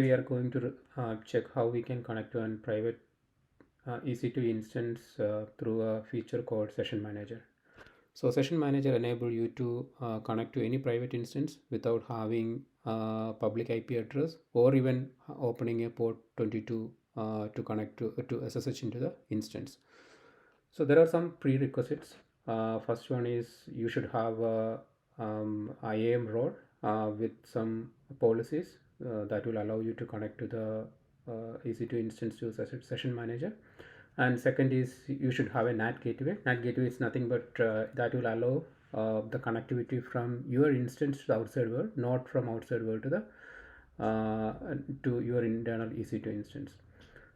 We are going to check how we can connect to a private EC2 instance through a feature called Session Manager. So Session Manager enable you to connect to any private instance without having a public IP address or even opening a port 22 to connect to SSH into the instance. So there are some prerequisites. First one is you should have a IAM role with some policies that will allow you to connect to the EC2 instance to session manager. And second is you should have a NAT gateway. NAT gateway is nothing but that will allow the connectivity from your instance to the outside world, not from outside world to your internal EC2 instance.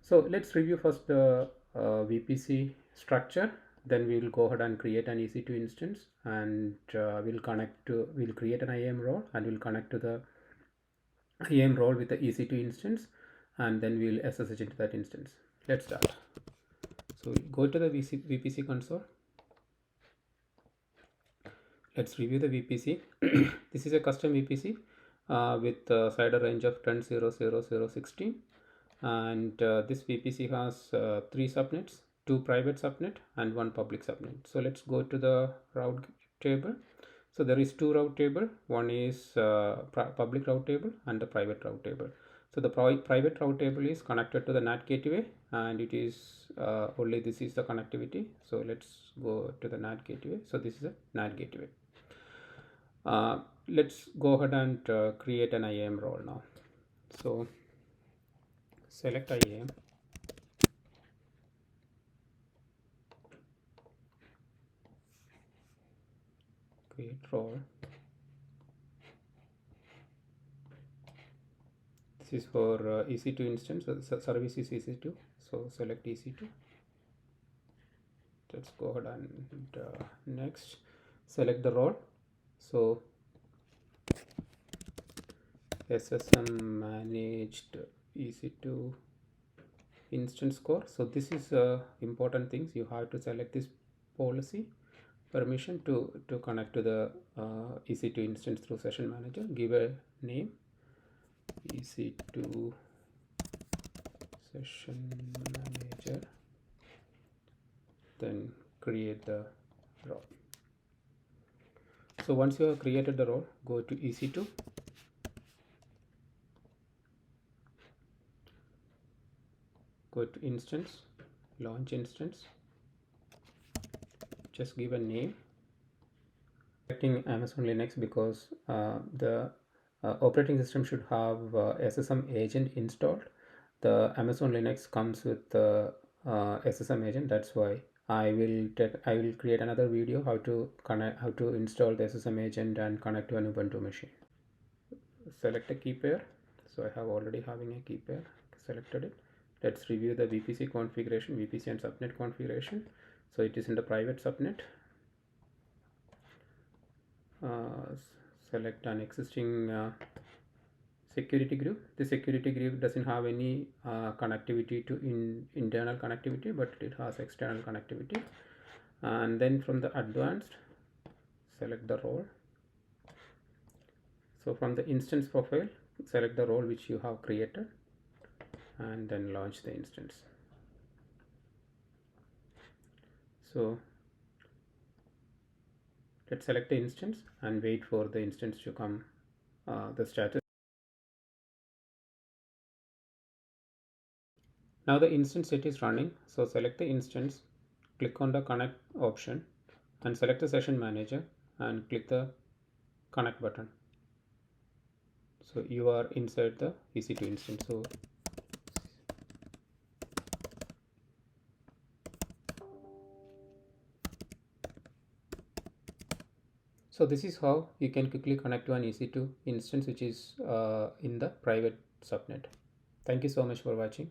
So let's review first the VPC structure. Then we will go ahead and create an EC2 instance, and we'll create an IAM role, and we'll connect to the IAM role with the EC2 instance, and then we'll SSH into that instance. Let's start. So go to the VPC console. Let's review the VPC. This is a custom VPC with a CIDR range of 10.0.0.0.16, and this VPC has 3 subnets, 2 private subnet and 1 public subnet. So let's go to the route table. So there is 2 route table. One is public route table and the private route table. So the private route table is connected to the NAT gateway, and it is only this is the connectivity. So let's go to the NAT gateway. So this is a NAT gateway. Let's go ahead and create an IAM role now. So select IAM, create role. This is for EC2 instance. So service is EC2. So select EC2. Let's go ahead and next select the role. So SSM managed EC2 instance core. So this is important things. You have to select this policy permission to connect to the EC2 instance through session manager. Give a name, EC2 session manager, then create the role. So once you have created the role, go to EC2, go to instance, launch instance, just give a name. Selecting Amazon Linux because the operating system should have SSM agent installed. The Amazon Linux comes with the SSM agent. That's why I will create another video how to install the SSM agent and connect to an Ubuntu machine. Select a key pair. So I have already having a key pair selected it. Let's review the VPC configuration, VPC and subnet configuration. So it is in the private subnet. Select an existing security group. The security group doesn't have any connectivity to internal connectivity, but it has external connectivity. And then from the advanced, select the role. So from the instance profile, select the role which you have created, and then launch the instance. So let's select the instance and wait for the instance to come the status. Now the instance set is running. So select the instance, click on the connect option and select the session manager and click the connect button. So you are inside the EC2 instance. So this is how you can quickly connect to an EC2 instance which is in the private subnet. Thank you so much for watching.